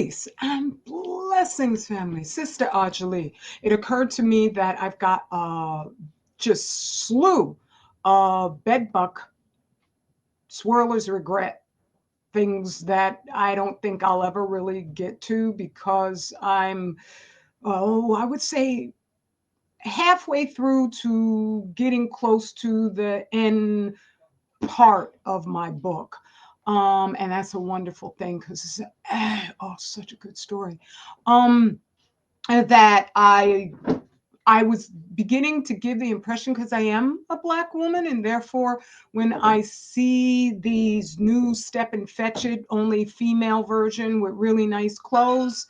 Peace and blessings, family. Sister Ajali, it occurred to me that I've got just slew of bedbug swirlers regret things that I don't think I'll ever really get to because I'm, oh, I would say halfway through to getting close to the end part of my book. And that's a wonderful thing because it's oh, such a good story. Um, that I was beginning to give the impression because I am a Black woman, and therefore, when I see these new Step and Fetch It only female version with really nice clothes,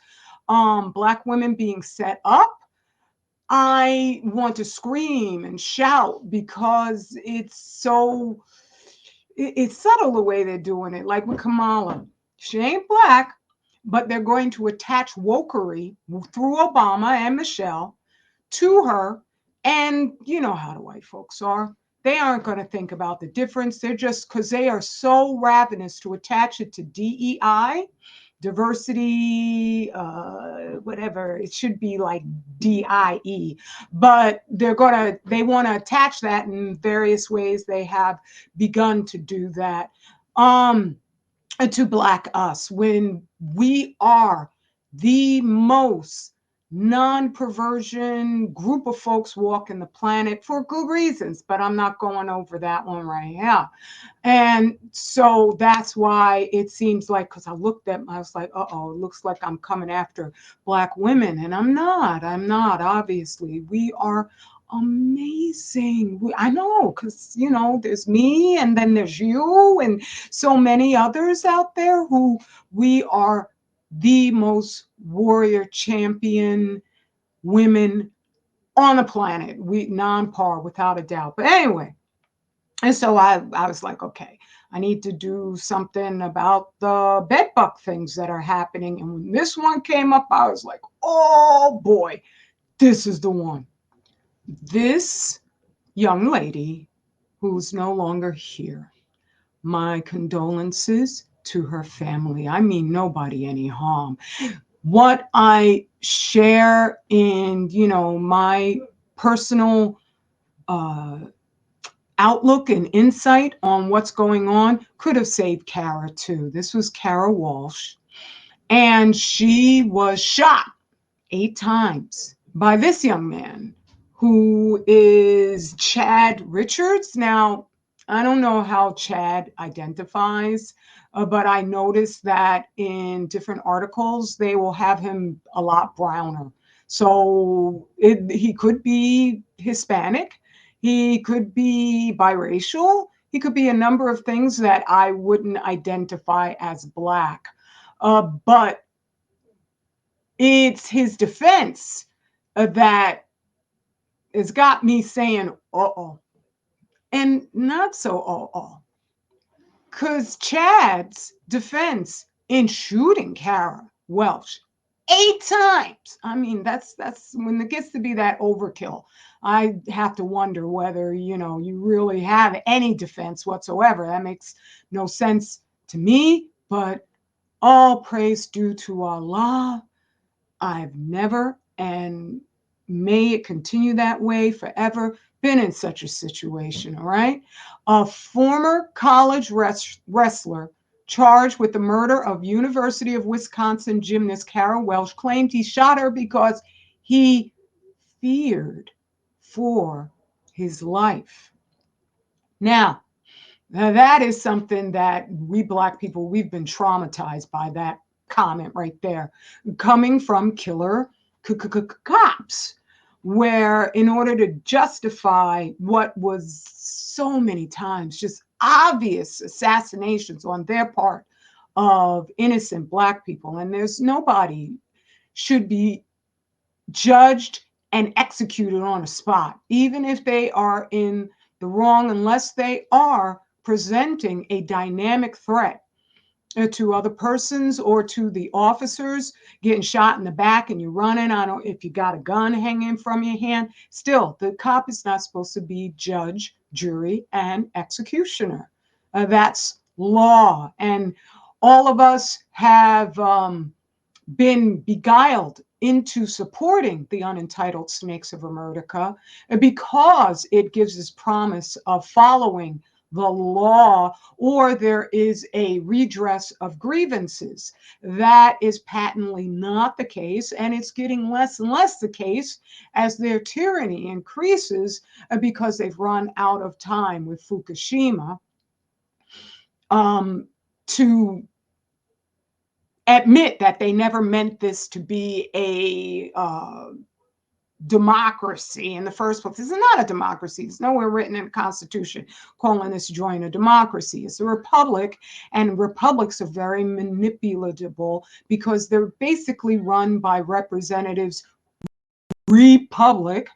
Black women being set up, I want to scream and shout because it's so it's subtle the way they're doing it. Like with Kamala, she ain't Black, but they're going to attach wokery through Obama and Michelle to her. And you know how the white folks are. They aren't going to think about the difference. They're just because they are so ravenous to attach it to DEI, diversity, whatever. It should be like DIE, but they want to attach that in various ways. They have begun to do that to Black us when we are the most non-perversion group of folks walking the planet for good reasons, but I'm not going over that one right now. And so that's why it seems like, because I looked at, I was like, uh-oh, it looks like I'm coming after Black women. And I'm not, obviously. We are amazing. I know, because, you know, there's me and then there's you and so many others out there who we are the most warrior champion women on the planet. We non-par without a doubt. But anyway, and so I was like, okay, I need to do something about the bedbug things that are happening. And when this one came up, I was like, oh boy, this is the one. This young lady who's no longer here. My condolences to her family. I mean, nobody any harm. What I share in, you know, my personal outlook and insight on what's going on could have saved Kara too. This was Kara Welsh, and she was shot 8 times by this young man who is Chad Richards. Now, I don't know how Chad identifies, but I noticed that in different articles, they will have him a lot browner. So he could be Hispanic, he could be biracial, he could be a number of things that I wouldn't identify as Black. But it's his defense that has got me saying, uh-oh, and not so uh-oh. Because Chad's defense in shooting Kara Welsh 8 times. I mean, that's when it gets to be that overkill. I have to wonder whether, you know, you really have any defense whatsoever. That makes no sense to me, but all praise due to Allah. I've never, and may it continue that way forever, been in such a situation, all right? A former college wrestler charged with the murder of University of Wisconsin gymnast Kara Welsh claimed he shot her because he feared for his life. Now, that is something that we Black people, we've been traumatized by that comment right there, coming from killer cops, where in order to justify what was so many times just obvious assassinations on their part of innocent Black people, and there's nobody should be judged and executed on a spot, even if they are in the wrong, unless they are presenting a dynamic threat to other persons or to the officers. Getting shot in the back and you're running, I don't, if you got a gun hanging from your hand, still the cop is not supposed to be judge, jury, and executioner. That's law, and all of us have been beguiled into supporting the unentitled Snakes of America because it gives this promise of following the law, or there is a redress of grievances. That is patently not the case, and it's getting less and less the case as their tyranny increases because they've run out of time with Fukushima to admit that they never meant this to be a democracy in the first place. This is not a democracy. It's nowhere written in the Constitution calling this joint a democracy. It's a republic, and republics are very manipulatable because they're basically run by representatives, republic,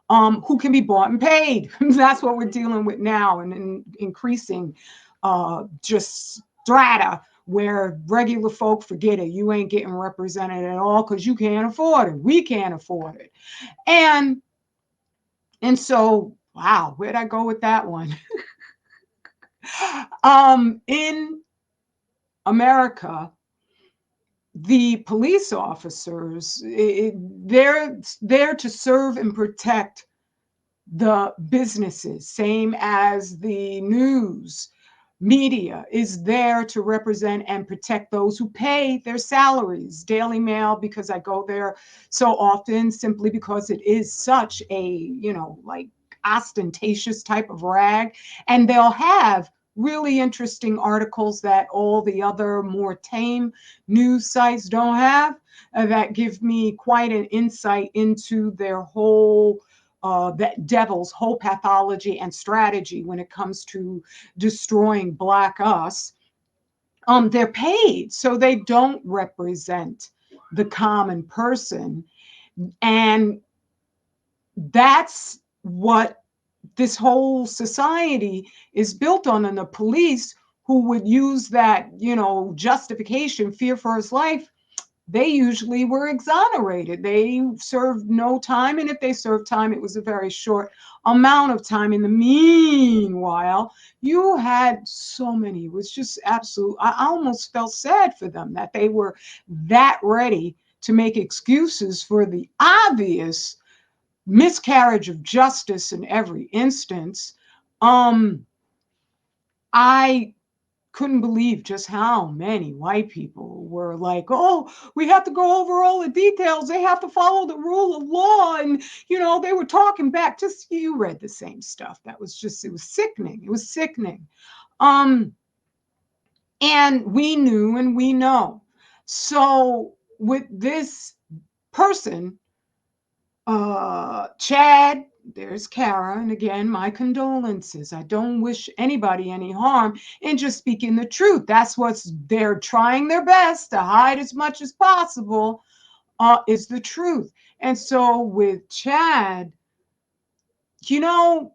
who can be bought and paid. That's what we're dealing with now, and increasing just strata where regular folk forget it. You ain't getting represented at all because you can't afford it. We can't afford it. And so, wow, where'd I go with that one? In America, the police officers, they're there to serve and protect the businesses, same as the news media is there to represent and protect those who pay their salaries. Daily Mail, because I go there so often, simply because it is such a, like ostentatious type of rag, and they'll have really interesting articles that all the other more tame news sites don't have, that give me quite an insight into their whole that devil's whole pathology and strategy when it comes to destroying Black us. They're paid, so they don't represent the common person. And that's what this whole society is built on. And the police, who would use that, justification, fear for his life, they usually were exonerated. They served no time, and if they served time, it was a very short amount of time. In the meanwhile, you had so many. It was just absolute. I almost felt sad for them that they were that ready to make excuses for the obvious miscarriage of justice in every instance. I couldn't believe just how many white people were like, oh, we have to go over all the details. They have to follow the rule of law. And, they were talking back. Just, you read the same stuff. That was just, it was sickening. It was sickening. And we knew and we know. So with this person, Chad, there's Kara, and again, my condolences. I don't wish anybody any harm in just speaking the truth. That's what's they're trying their best to hide as much as possible, is the truth. And so with Chad, I'll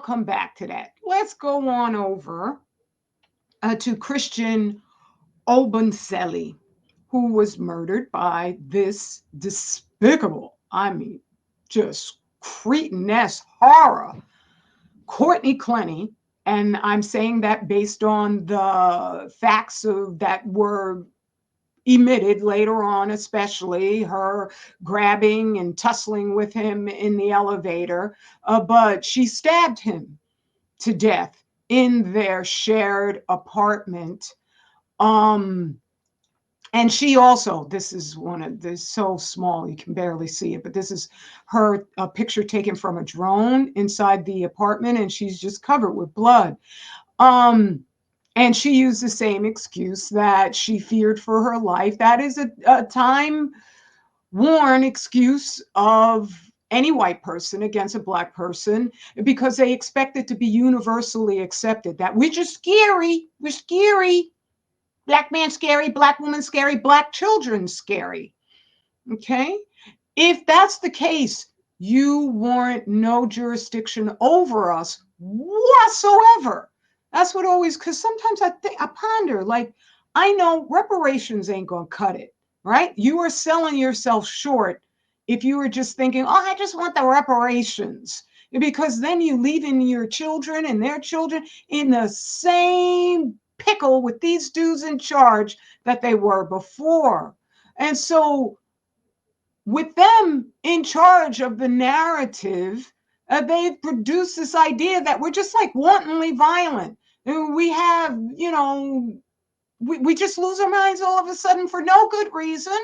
come back to that. Let's go on over to Christian Obenseli, who was murdered by this despicable, just cretin-esque horror, Courtney Clenny. And I'm saying that based on the facts that were emitted later on, especially her grabbing and tussling with him in the elevator. But she stabbed him to death in their shared apartment. And she also, this is one of this, so small you can barely see it, but this is her picture taken from a drone inside the apartment, and she's just covered with blood. And she used the same excuse that she feared for her life. That is a time-worn excuse of any white person against a Black person, because they expect it to be universally accepted that we're just scary, we're scary. Black man scary, Black woman scary, Black children scary. Okay? If that's the case, you warrant no jurisdiction over us whatsoever. That's what always, because sometimes I ponder, like, I know reparations ain't gonna cut it, right? You are selling yourself short if you were just thinking, oh, I just want the reparations. Because then you leaving your children and their children in the same pickle with these dudes in charge that they were before. And so with them in charge of the narrative, they've produced this idea that we're just like wantonly violent. And we have, we just lose our minds all of a sudden for no good reason.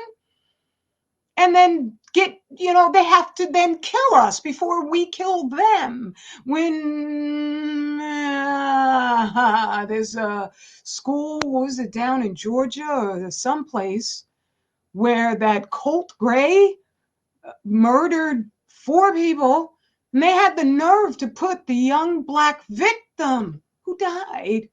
And then they have to then kill us before we kill them. When there's a school, what was it, down in Georgia or someplace, where that Colt Gray murdered 4 people, and they had the nerve to put the young Black victim who died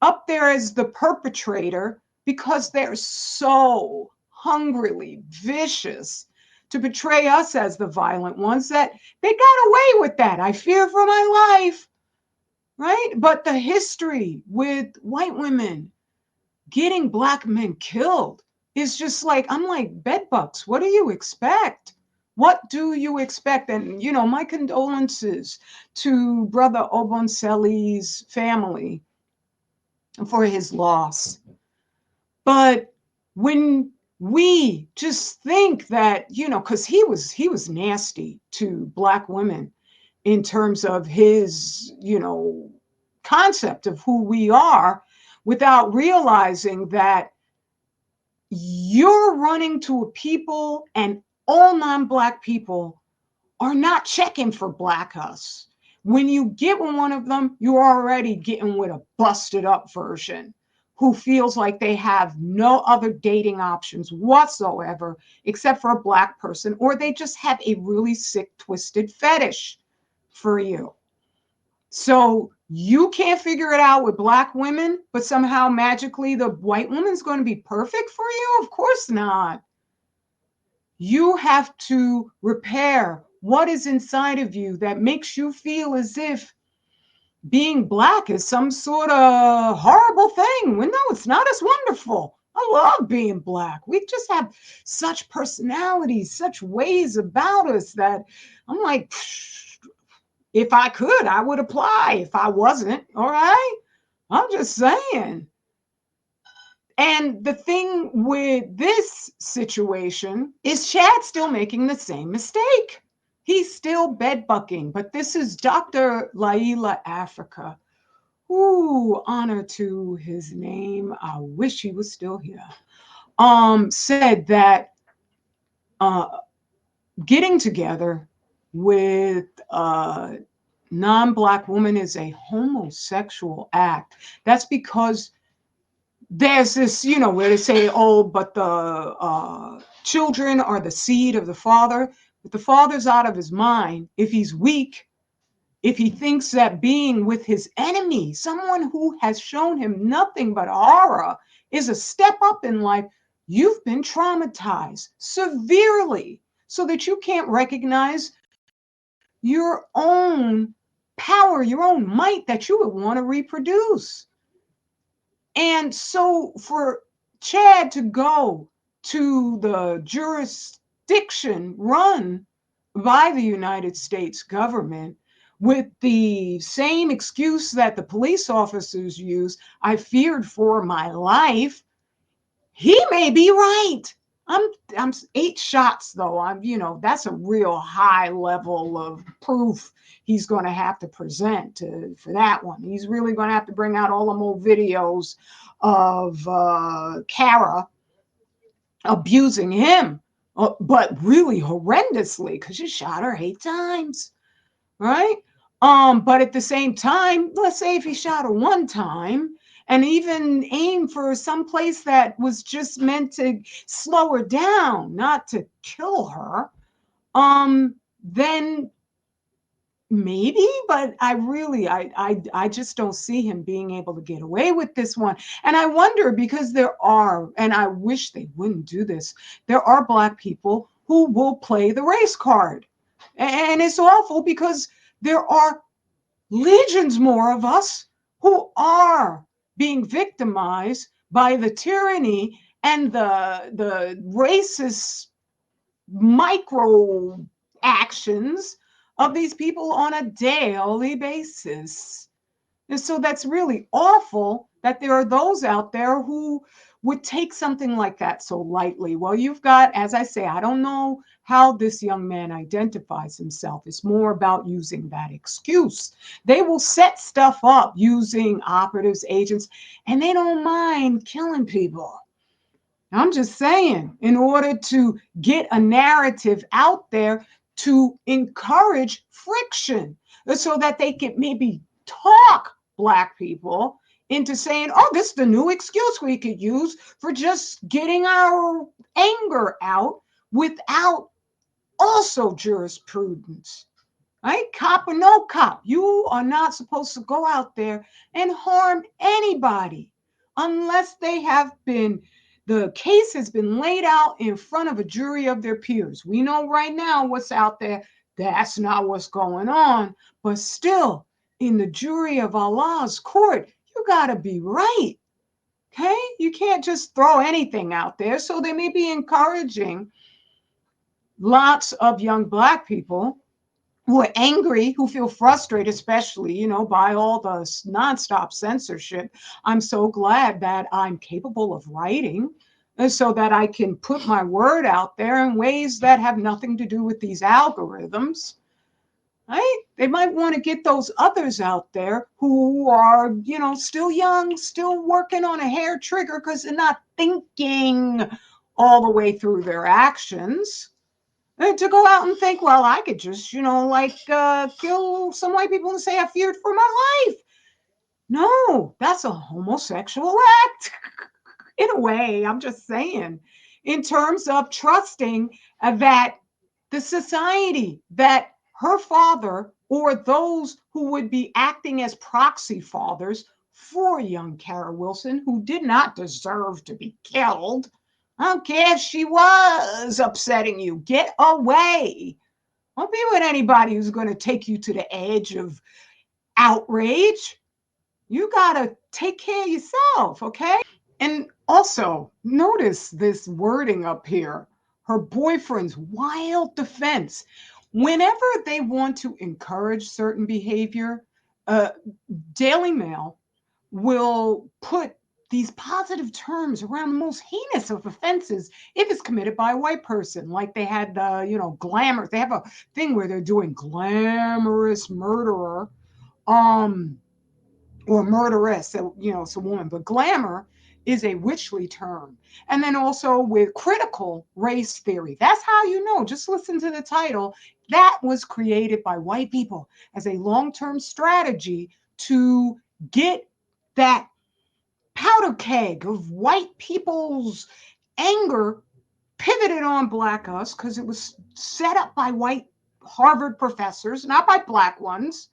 up there as the perpetrator because they're so hungrily vicious to portray us as the violent ones that they got away with that. I fear for my life, right? But the history with white women getting Black men killed is just like, I'm like, bedbucks, what do you expect? What do you expect? And, my condolences to Brother Obonseli's family for his loss. But when we just think that, because he was nasty to Black women in terms of his, concept of who we are, without realizing that you're running to a people and all non-Black people are not checking for Black us. When you get with one of them, you're already getting with a busted up version who feels like they have no other dating options whatsoever except for a Black person, or they just have a really sick, twisted fetish for you. So you can't figure it out with Black women, but somehow magically the white woman's going to be perfect for you? Of course not. You have to repair what is inside of you that makes you feel as if being Black is some sort of horrible thing. Well, no, it's not. It's wonderful. I love being Black. We just have such personalities, such ways about us that I'm like, if I could, I would apply. If I wasn't, all right? I'm just saying. And the thing with this situation is Chad's still making the same mistake. He's still bedbucking, but this is Dr. Laila Africa. Ooh, honor to his name. I wish he was still here. Said that getting together with a non-Black woman is a homosexual act. That's because there's this, where they say, oh, but the children are the seed of the father. But the father's out of his mind if he's weak, if he thinks that being with his enemy, someone who has shown him nothing but horror, is a step up in life. You've been traumatized severely so that you can't recognize your own power, your own might that you would want to reproduce. And so for Chad to go to the jurisdiction run by the United States government with the same excuse that the police officers use, I feared for my life, he may be right. I'm 8 shots though. That's a real high level of proof he's going to have to present for that one. He's really going to have to bring out all them old videos of Kara abusing him, but really horrendously, because you shot her 8 times, right? But at the same time, let's say if he shot her 1 time and even aim for some place that was just meant to slow her down, not to kill her, then maybe, but I just don't see him being able to get away with this one. And I wonder, because and I wish they wouldn't do this, there are Black people who will play the race card. And it's awful because there are legions more of us who are being victimized by the tyranny and the racist micro actions of these people on a daily basis. And so that's really awful that there are those out there who would take something like that so lightly. Well, you've got, as I say, I don't know how this young man identifies himself. It's more about using that excuse. They will set stuff up using operatives, agents, and they don't mind killing people. I'm just saying, in order to get a narrative out there to encourage friction so that they can maybe talk Black people into saying, oh, this is the new excuse we could use for just getting our anger out without also jurisprudence. Right? Cop or no cop, you are not supposed to go out there and harm anybody unless they have been, the case has been laid out in front of a jury of their peers. We know right now what's out there. That's not what's going on. But still, in the jury of Allah's court, you got to be right. Okay? You can't just throw anything out there. So they may be encouraging lots of young Black people who are angry, who feel frustrated, especially, by all the nonstop censorship. I'm so glad that I'm capable of writing so that I can put my word out there in ways that have nothing to do with these algorithms. Right? They might want to get those others out there who are, still young, still working on a hair trigger because they're not thinking all the way through their actions. To go out and think, well, I could just, kill some white people and say I feared for my life. No, that's a homosexual act. In a way, I'm just saying, in terms of trusting that the society, that her father or those who would be acting as proxy fathers for young Kara Wilson, who did not deserve to be killed. I don't care if she was upsetting you. Get away. Don't be with anybody who's going to take you to the edge of outrage. You got to take care of yourself, okay? And also, notice this wording up here, her boyfriend's wild defense. Whenever they want to encourage certain behavior, uh, Daily Mail will put these positive terms around the most heinous of offenses if it's committed by a white person. Like they had the, glamour. They have a thing where they're doing glamorous murderer, um, or murderess. So, it's a woman, but glamour is a witchly term. And then also with critical race theory. That's how you know. Just listen to the title. That was created by white people as a long-term strategy to get that powder keg of white people's anger pivoted on Black us because it was set up by white Harvard professors, not by Black ones,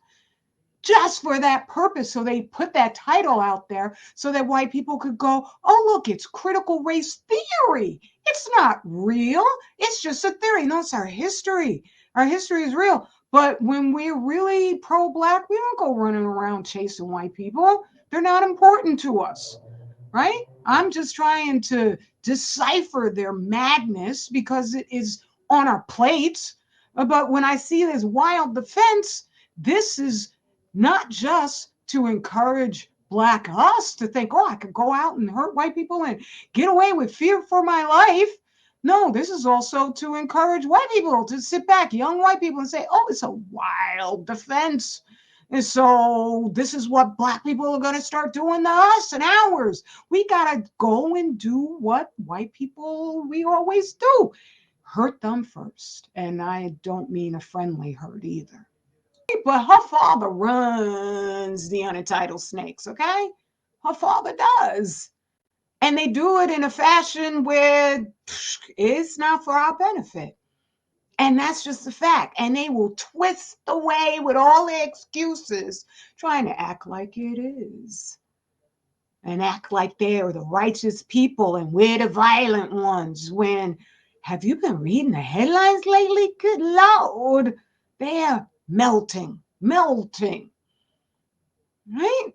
just for that purpose. So they put that title out there so that white people could go, oh, look, it's critical race theory. It's not real. It's just a theory. No, it's our history. Our history is real. But when we're really pro-Black, we don't go running around chasing white people. They're not important to us, right? I'm just trying to decipher their madness because it is on our plates. But when I see this wild defense, this is not just to encourage Black us to think, oh, I could go out and hurt white people and get away with fear for my life. No, this is also to encourage white people to sit back, young white people, and say, oh, it's a wild defense. And so this is what Black people are going to start doing to us and ours. We got to go and do what white people, we always do. Hurt them first. And I don't mean a friendly hurt either. But her father runs the unentitled snakes, okay? Her father does. And they do it in a fashion where it's not for our benefit. And that's just the fact. And they will twist away with all their excuses, trying to act like it is. And act like they're the righteous people and we're the violent ones. When, have you been reading the headlines lately? Good Lord, they're melting, melting, right?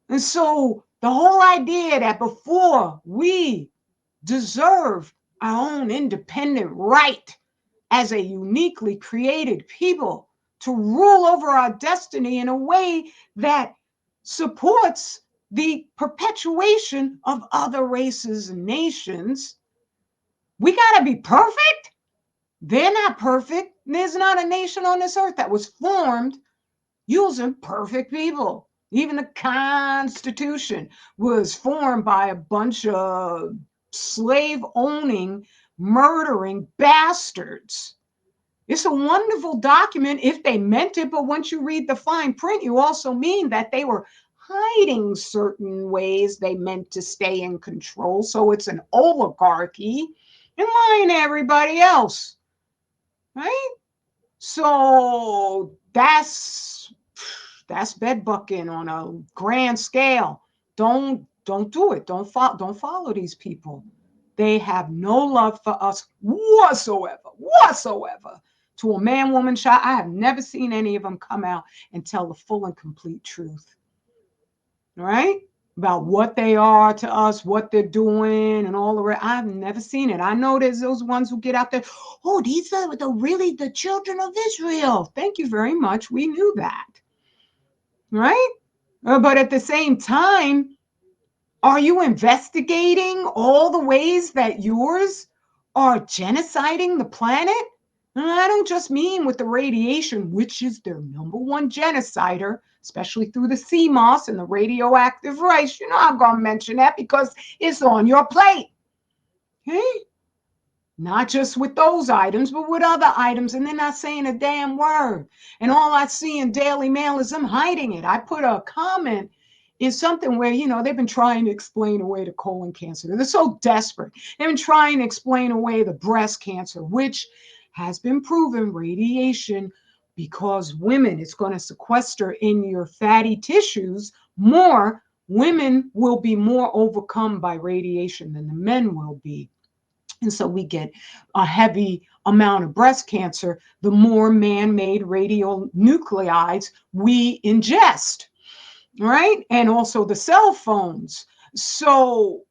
And so the whole idea that before we deserve our own independent right as a uniquely created people to rule over our destiny in a way that supports the perpetuation of other races and nations. We got to be perfect. They're not perfect. There's not a nation on this earth that was formed using perfect people. Even the Constitution was formed by a bunch of slave owning, murdering bastards. It's a wonderful document if they meant it, but once you read the fine print, you also mean that they were hiding certain ways they meant to stay in control. So it's an oligarchy and lying to everybody else, right? So that's bedbucking on a grand scale. Don't do it. Don't follow these people. They have no love for us whatsoever. To a man, woman, child, I have never seen any of them come out and tell the full and complete truth. All right? About what they are to us, what they're doing, and all the rest. I've never seen it. I know there's those ones who get out there. Oh, these are really the children of Israel. Thank you very much. We knew that, right? But at the same time, are you investigating all the ways that yours are genociding the planet? And I don't just mean with the radiation, which is their number one genocider, especially through the CMOS and the radioactive rice. You know, I'm going to mention that because it's on your plate. Okay? Not just with those items, but with other items. And they're not saying a damn word. And all I see in Daily Mail is them hiding it. I put a comment in something where, they've been trying to explain away the colon cancer. They're so desperate. They've been trying to explain away the breast cancer, which has been proven radiation, because women, it's going to sequester in your fatty tissues more. Women will be more overcome by radiation than the men will be. And so we get a heavy amount of breast cancer the more man-made radionuclides we ingest, right? And also the cell phones. So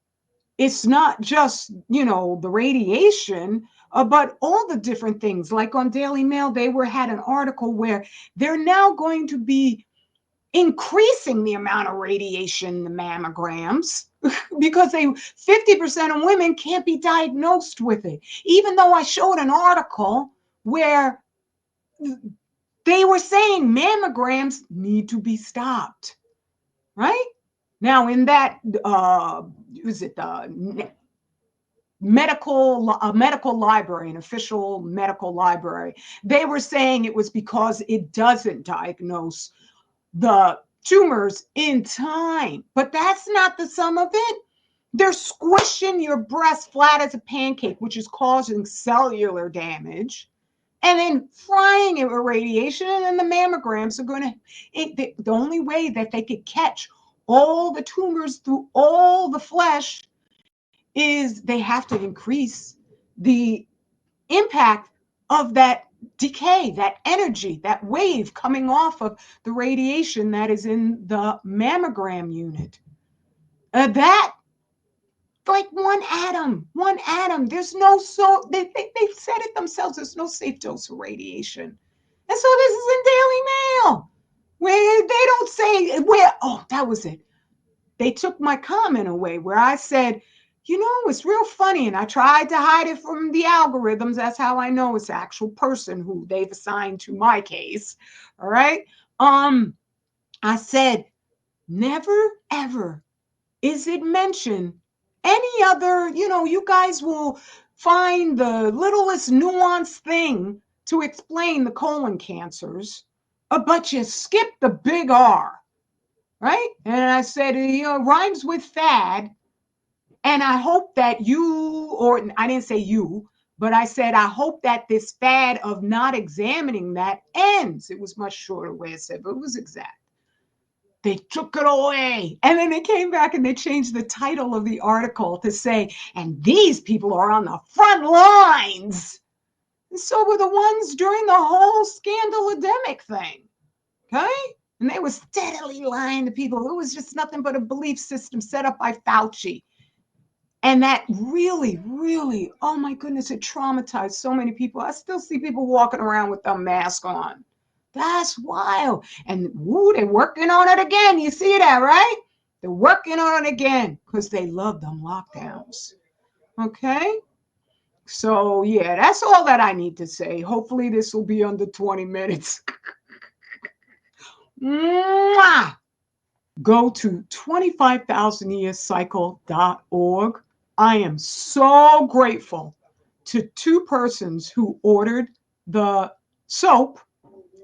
it's not just, the radiation, but all the different things. Like on Daily Mail, they had an article where they're now going to be increasing the amount of radiation in the mammograms because 50% of women can't be diagnosed with it. Even though I showed an article where they were saying mammograms need to be stopped, right? Now, in that, is it medical library, an official medical library, they were saying it was because it doesn't diagnose the tumors in time. But that's not the sum of it. They're squishing your breast flat as a pancake, which is causing cellular damage, and then frying it with radiation. And then the mammograms are going to, the only way that they could catch all the tumors through all the flesh is they have to increase the impact of that decay, that energy, that wave coming off of the radiation that is in the mammogram unit. That, like one atom, there's no, so they said it themselves, there's no safe dose of radiation. And so this is in Daily Mail, where they don't say where, oh, that was it. They took my comment away where I said, it's real funny. And I tried to hide it from the algorithms. That's how I know it's the actual person who they've assigned to my case. All right. I said, never, ever is it mentioned any other, you guys will find the littlest nuanced thing to explain the colon cancers, but you skip the big R, right? And I said, rhymes with fad. And I hope that you, or I didn't say you, but I said, I hope that this fad of not examining that ends. It was much shorter way I said, but it was exact. They took it away. And then they came back and they changed the title of the article to say, and these people are on the front lines. And so were the ones during the whole scandal-edemic thing. Okay? And they were steadily lying to people. It was just nothing but a belief system set up by Fauci. And that really, really, oh my goodness, it traumatized so many people. I still see people walking around with a mask on. That's wild. And woo, they're working on it again. You see that, right? They're working on it again because they love them lockdowns. Okay? So, yeah, that's all that I need to say. Hopefully, this will be under 20 minutes. Mwah! Go to 25000yearcycle.org. I am so grateful to two persons who ordered the soap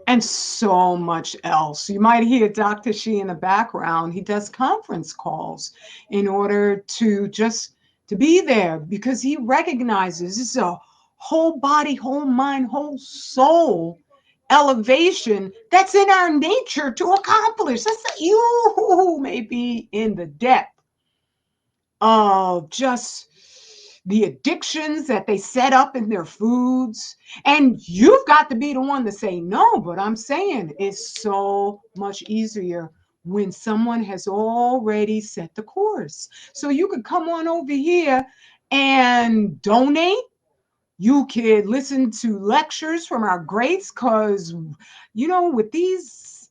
and so much else. You might hear Dr. Shi in the background. He does conference calls in order to just to be there because he recognizes this is a whole body, whole mind, whole soul elevation that's in our nature to accomplish. That's you may be in the depth of just the addictions that they set up in their foods. And you've got to be the one to say no. But I'm saying it's so much easier when someone has already set the course. So you could come on over here and donate. You could listen to lectures from our greats because, with these,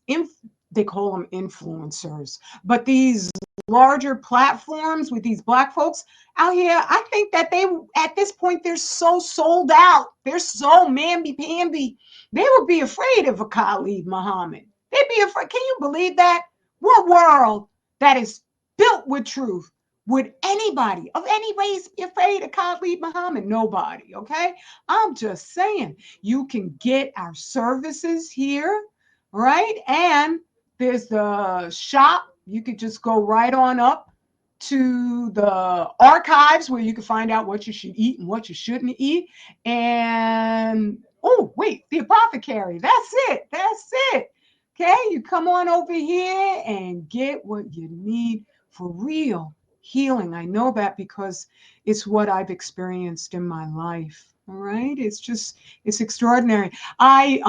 they call them influencers, but these larger platforms with these Black folks out here, I think that they, at this point, they're so sold out. They're so mamby-pamby. They would be afraid of a Khalid Muhammad. They'd be afraid. Can you believe that? What world that is built with truth would anybody of any race be afraid of Khalid Muhammad? Nobody, okay? I'm just saying, you can get our services here, right? And there's the shop. You could just go right on up to the archives where you can find out what you should eat and what you shouldn't eat. And, oh, wait, the apothecary. That's it. That's it. Okay, you come on over here and get what you need for real healing. I know that because it's what I've experienced in my life. All right, it's extraordinary. I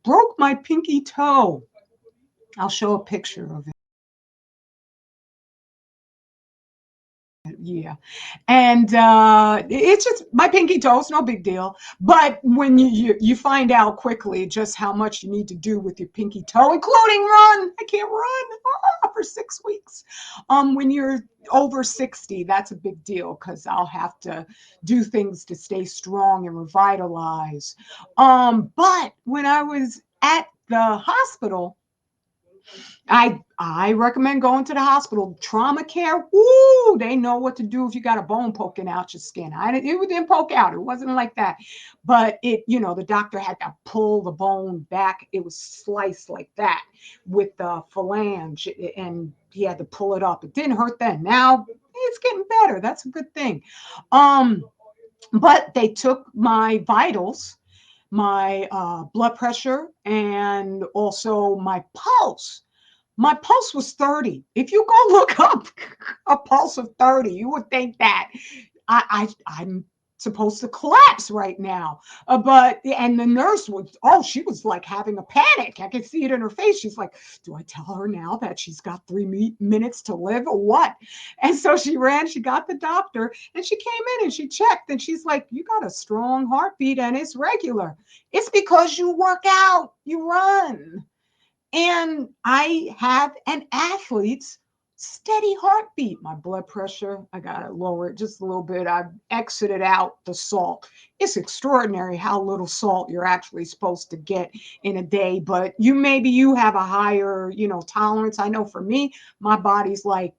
broke my pinky toe. I'll show a picture of it. Yeah. And it's just my pinky toe. It's no big deal. But when you find out quickly just how much you need to do with your pinky toe, including run. I can't run for 6 weeks. When you're over 60, that's a big deal because I'll have to do things to stay strong and revitalize. But when I was at the hospital, I recommend going to the hospital. Trauma care, woo, they know what to do if you got a bone poking out your skin. It didn't poke out. It wasn't like that. But the doctor had to pull the bone back. It was sliced like that with the phalange, and he had to pull it up. It didn't hurt then. Now it's getting better. That's a good thing. But they took my vitals, my blood pressure, and also my pulse. My pulse was 30. If you go look up a pulse of 30, you would think that I'm supposed to collapse right now. And the nurse she was like having a panic. I could see it in her face. She's like, do I tell her now that she's got 3 minutes to live or what? And so she ran, she got the doctor, and she came in and she checked, and she's like, you got a strong heartbeat and it's regular. It's because you work out, you run. And I have an athlete's steady heartbeat. My blood pressure, I got to lower it just a little bit. I've exited out the salt. It's extraordinary how little salt you're actually supposed to get in a day, but maybe you have a higher, tolerance. I know for me, my body's like,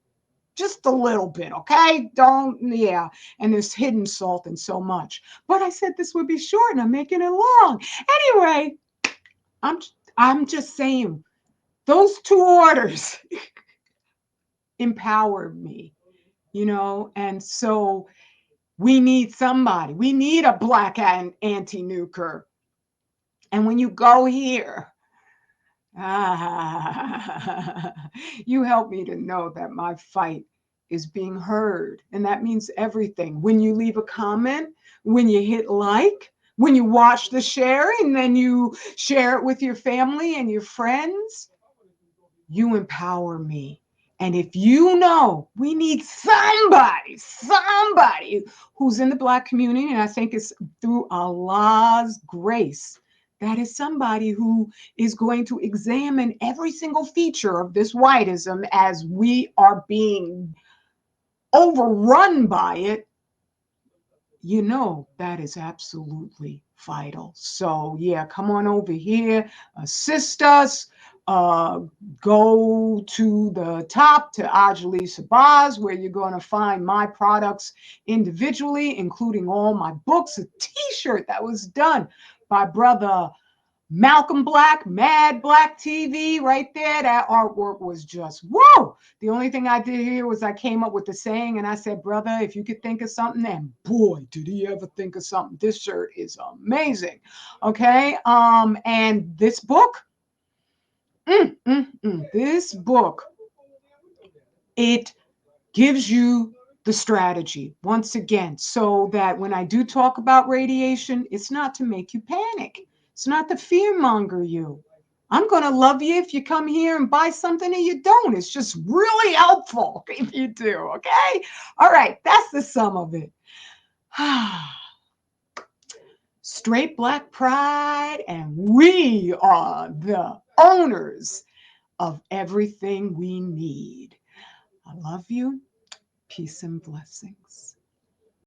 just a little bit, okay? Yeah. And there's hidden salt in so much. But I said this would be short and I'm making it long. Anyway, I'm just saying, those two orders empowered me, and so we need somebody. We need a Black anti-nuker. And when you go here, you help me to know that my fight is being heard. And that means everything. When you leave a comment, when you hit like, when you watch the share and then you share it with your family and your friends, you empower me. And if we need somebody who's in the Black community, and I think it's through Allah's grace That is somebody who is going to examine every single feature of this whiteism as we are being overrun by it. You know, that is absolutely vital. So, yeah, come on over here, assist us. Uh, Go to the top to Ajali Sabaz, where you're going to find my products individually, including all my books, a t-shirt that was done by brother Malcolm Black, Mad Black TV, right there. That artwork was just whoa. The only thing I did here was I came up with the saying and I said, brother, if you could think of something, and boy, did he ever think of something. This shirt is amazing. Okay. And this book, this book, it gives you the strategy once again, so that when I do talk about radiation, it's not to make you panic. It's not to fearmonger you. I'm going to love you if you come here and buy something and you don't. It's just really helpful if you do. Okay. All right. That's the sum of it. Straight black pride, and we are the owners of everything we need. I love you. Peace and blessings.